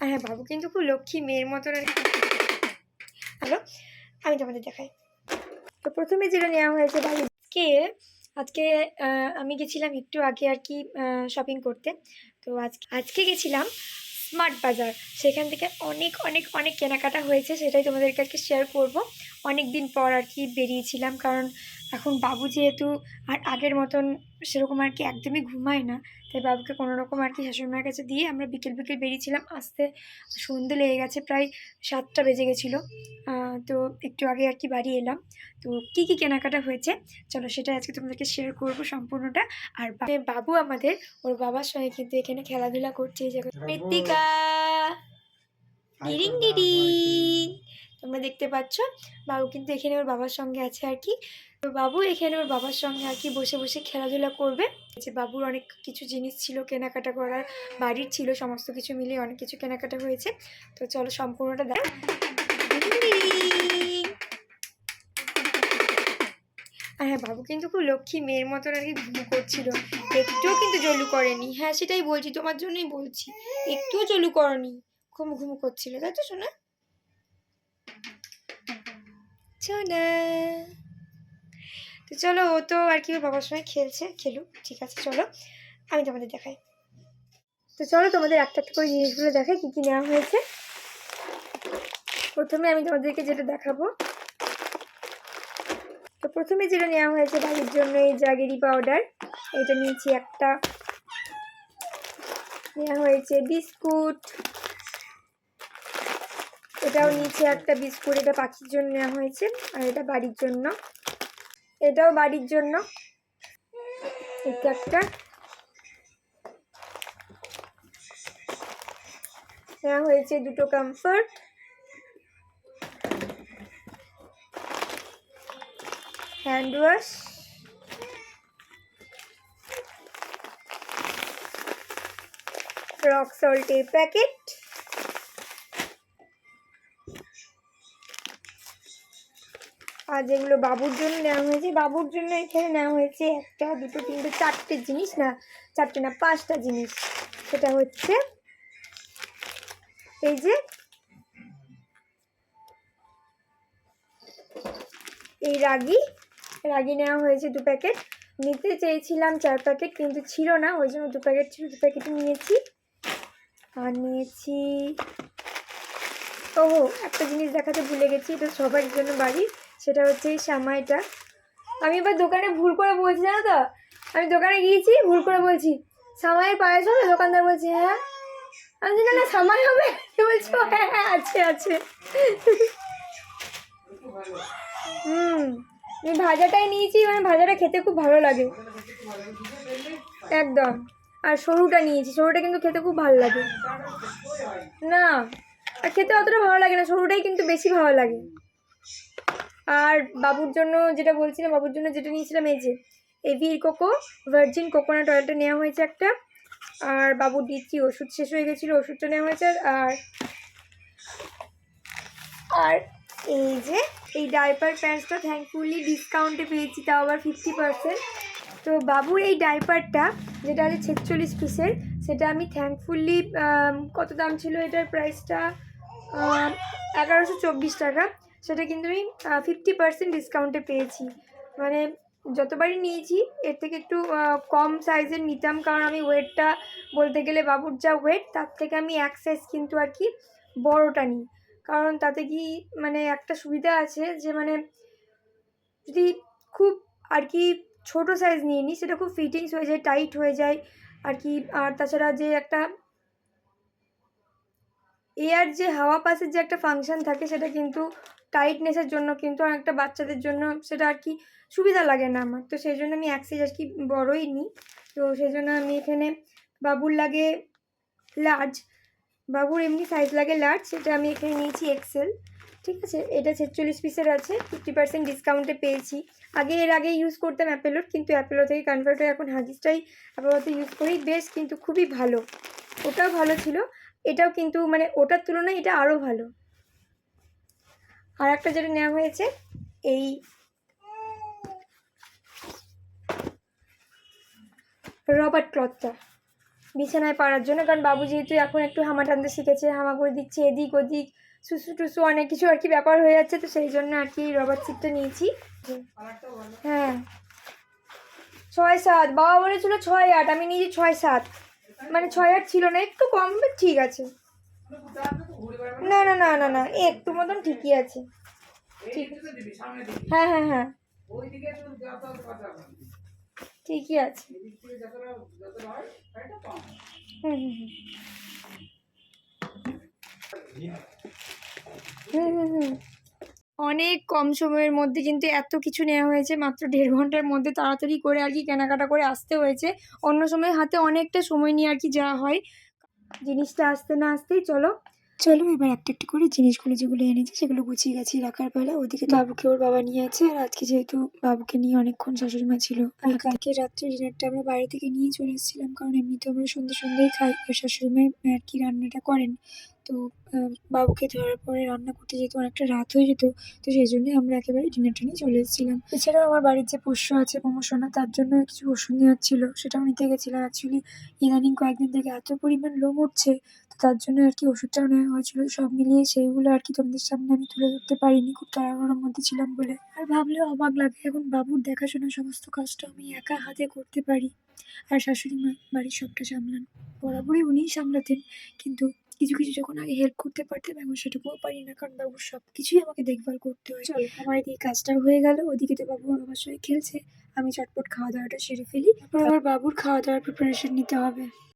হ্যাঁ, বাবু কিন্তু খুব লক্ষ্মী মেয়ের মতন আর কি। হ্যালো, আমি তোমাদের দেখাই। তো প্রথমে যেটা নেওয়া হয়েছে বাবুকে, আজকে আমি গেছিলাম একটু আগে আর কি শপিং করতে। তো আজকে গেছিলাম স্মার্ট বাজার। সেখান থেকে অনেক অনেক অনেক কেনাকাটা হয়েছে, সেটাই তোমাদেরকে আজকে শেয়ার করব। অনেক দিন পর আর কি বেরিয়েছিলাম, কারণ এখন বাবু যেহেতু আর আগের মতন সেরকম আর কি একদমই ঘুমায় না, তাই বাবুকে কোনো রকম আর কি শাশুড়িমার কাছে দিয়ে আমরা বিকেল বিকেল বেরিয়েছিলাম। আসতে সন্ধে লেগে গেছে, প্রায় 7টা বেজে গেছিলো। তো একটু আগে আর কি বাড়ি এলাম। তো কী কী কেনাকাটা হয়েছে চলো সেটা আজকে তোমাদেরকে শেয়ার করবো সম্পূর্ণটা। আর বাবু আমাদের ওর বাবার সঙ্গে কিন্তু এখানে খেলাধুলা করছে। এই জায়গায় মৃত্তিকা ডিরিং ডিরিং তোমরা দেখতে পাচ্ছ, বাবু কিন্তু এখানে ওর বাবার সঙ্গে আছে আর কি। তো বাবু এখানে ওর বাবার সঙ্গে আর কি বসে বসে খেলাধুলা করবে। যে বাবুর অনেক কিছু জিনিস ছিল কেনাকাটা করার, বাড়ির ছিল, সমস্ত কিছু মিলিয়ে অনেক কিছু কেনাকাটা হয়েছে। তো চলো সম্পূর্ণটা দেখ। হ্যাঁ, বাবু কিন্তু খুব লক্ষ্মী মেয়ের মতন আর কি ঘুমু করছিল, একটুও কিন্তু জলু করেনি। হ্যাঁ সেটাই বলছি, তোমার জন্যই বলছি, একটুও জলু করেনি, ঘুমু ঘুমু করছিল, তাই তো শোনা শোনা। তো চলো, ও তো আর কি ওর বাবার সঙ্গে খেলুক, ঠিক আছে চলো আমি তোমাদের দেখাই। তো চলো তোমাদের একটা একটা করে জিনিসগুলো দেখাই কী কী নেওয়া হয়েছে। প্রথমে আমি তোমাদেরকে যেটা দেখাবো, তো প্রথমে যেটা নেওয়া হয়েছে বাড়ির জন্য এই জাগেরি পাউডার, এটা নিয়েছি একটা। নেওয়া হয়েছে বিস্কুট, এটাও নিচে একটা বিস্কুট, এটা পাখির জন্য নেওয়া হয়েছে। আর এটা বাড়ির জন্য, এটাও বাড়ির জন্য। এটা একটা নেওয়া হয়েছে, দুটো কমফর্ট, হ্যান্ড ওয়াশ, রক সল্টের প্যাকেট, আর যেগুলো বাবুর জন্য নেওয়া হয়েছে, বাবুর জন্য এখানে নেওয়া হয়েছে একটা দুটো তিনটে চারটে জিনিস, না চারটে না 5টা জিনিস। সেটা হচ্ছে এই যে এই রাগি নেওয়া হয়েছে 2 প্যাকেট। নিতে চেয়েছিলাম 4 প্যাকেট কিন্তু ছিল না, ওই জন্য 2 প্যাকেট ছিল, 2 প্যাকেটই নিয়েছি। আর নিয়েছি, ওহো একটা জিনিস দেখাতে ভুলে গেছি, এটা সবার জন্য বাড়ি, সেটা হচ্ছে এই সামাইটা। আমি এবার দোকানে ভুল করে বলছি, জানো তো, আমি দোকানে গিয়েছি ভুল করে বলছি সামাইয়ের পায়েস হবে, দোকানদার বলছে হ্যাঁ, আমি না না সামাই হবে, বলছি হ্যাঁ হ্যাঁ আছে আছে। আমি ভাজাটাই নিয়েছি, মানে ভাজাটা খেতে খুব ভালো লাগে একদম। আর সরুটা নিয়েছি, সরুটা কিন্তু খেতে খুব ভালো লাগে। না আর খেতে অতটা ভালো লাগে না, সরুটাই কিন্তু বেশি ভালো লাগে। আর বাবুর জন্য যেটা বলছিলাম, বাবুর জন্য যেটা নিয়েছিলাম এই যে এভির কোকো ভার্জিন কোকোনাট অয়েলটা নেওয়া হয়েছে একটা। আর বাবুর দিচ্ছি ওষুধ শেষ হয়ে গেছিলো, ওষুধটা নেওয়া হয়েছে। আর এই যে এই ডাইপার প্যান্টসটা থ্যাঙ্কফুলি ডিসকাউন্টে পেয়েছি, তাও আবার 50%। তো বাবুর এই ডাইপারটা যেটা আছে 46 পিসের, সেটা আমি থ্যাঙ্কফুলি, কত দাম ছিল এটার প্রাইসটা 1124 টাকা, সেটা কিন্তু আমি 50% ডিসকাউন্টে পেয়েছি। মানে যতবারই নিয়েছি এর থেকে একটু কম সাইজের নিতাম, কারণ আমি ওয়েটটা বলতে গেলে বাবুর যা ওয়েট তার থেকে আমি 1 সাইজ কিন্তু আর কি বড়টা নিই। কারণ তাতে কি মানে একটা সুবিধা আছে যে মানে যদি খুব আর কি ছোটো সাইজ নিয়ে নিই সেটা খুব ফিটিংস হয়ে যায়, টাইট হয়ে যায় আর কি। আর তাছাড়া যে একটা এয়ার যে হাওয়া পাসের যে একটা ফাংশন থাকে, সেটা কিন্তু টাইটনেসের জন্য কিন্তু অনেকটা বাচ্চাদের জন্য সেটা আর কি সুবিধা লাগে না আমার। তো সেই জন্য আমি 1 সাইজ আর কি বড়ই নিই। তো সেই জন্য আমি এখানে বাবুর লাগে লার্জ, বাবুর এমনি সাইজ লাগে লার্জ, সেটা আমি এখানে নিয়েছি এক্সেল, ঠিক আছে। এটা 46 পিসের আছে, 50% ডিসকাউন্টে পেয়েছি। এর আগে ইউজ করতাম অ্যাপেলোর, কিন্তু অ্যাপেলো থেকে কনভার্ট হয়ে এখন হাগিসটাই আপাতত ইউজ করি। বেশ কিন্তু খুবই ভালো, ওটাও ভালো ছিল, এটাও কিন্তু মানে ওটার তুলনায় এটা আরও ভালো। আর একটা যেটা নেওয়া হয়েছে এই রবার্ট ক্লথটা, বিছানায় পাড়ার জন্য, কারণ বাবু যেহেতু এখন একটু হামা টানতে শিখেছে, হামা করে দিচ্ছে এদিক ওদিক, সুসু টুসু অনেক কিছু আর কি ব্যাপার হয়ে যাচ্ছে, তো সেই জন্য আর কি রবার সিটটা নিয়েছি। হ্যাঁ 6-7, বাবা বলেছিল 6-8, আমি নিয়েছি 6-7, মানে 6-8 ছিল না, একটু কম, ঠিক আছে। না না না না না, একটু মতন ঠিকই আছে, ঠিক আছে। হ্যাঁ হ্যাঁ হ্যাঁ ঠিকই আছে। হুম হুম হুম হুম হুম। অনেক কম সময়ের মধ্যে কিন্তু এত কিছু নেওয়া হয়েছে, মাত্র 1.5 ঘন্টার মধ্যে তাড়াতাড়ি করে আর কি কেনাকাটা করে আসতে হয়েছে। অন্য সময় হাতে অনেকটা সময় নিয়ে আর কি যাওয়া হয়, জিনিসটা আসতে না আসতেই চলো এবার একটা একটা করে জিনিসগুলো যেগুলো এনেছি সেগুলো গুছিয়ে গাছিয়ে রাখার পালা। ওদিকে বাবুকে ওর বাবা নিয়ে আছে, আর আজকে যেহেতু বাবুকে নিয়ে অনেকক্ষণ শাশুড়ি মা ছিল, আর কালকে রাত্রে ডিনারটা আমরা বাইরে থেকে নিয়ে চলে এসেছিলাম, কারণ এমনিতে আমরা সন্ধ্যেই খাই, আর শাশুড়ি মা আর কি রান্নাটা করেন। তো বাবুকে ধরার পরে রান্না করতে যেহেতু অনেকটা রাত হয়ে যেত, তো সেই জন্যই আমরা একেবারে ডিনারটা নিয়ে চলে এসেছিলাম। এছাড়াও আমার বাড়ির যে পোষ্য আছে প্রমোশনা, তার জন্য কিছু ওষুধ নেওয়ার ছিল, সেটাও নিতে গেছিলাম। অ্যাকচুয়ালি ইদানিং কয়েকদিন থেকে এত পরিমাণ লোম উঠছে, তো তার জন্য আর কি ওষুধটাও নেওয়া হয়েছিল। সব মিলিয়ে সেইগুলো আর কি তোমাদের সামনে আমি তুলে ধরতে পারিনি, খুব তাড়াহুড়োর মধ্যে ছিলাম বলে। আর ভাবলেও অবাক লাগে, এখন বাবুর দেখাশোনা সমস্ত কাজটা আমি একা হাতে করতে পারি, আর শাশুড়ি মা বাড়ির সবটা সামলান। বরাবরই উনিই সামলাতেন, কিন্তু কিছু কিছু যখন আগে হেল্প করতে পারতাম, এখন সেটুকুও পারি না, কারণ বাবুর সব কিছুই আমাকে দেখভাল করতে হয়। চলো, আমার এদিকে কাজটাও হয়ে গেল, ওদিকে তো বাবু আমার সঙ্গে খেলছে, আমি চটপট খাওয়া দাওয়াটা সেরে ফেলি, তারপর আবার বাবুর খাওয়া দাওয়ার প্রিপারেশন নিতে হবে।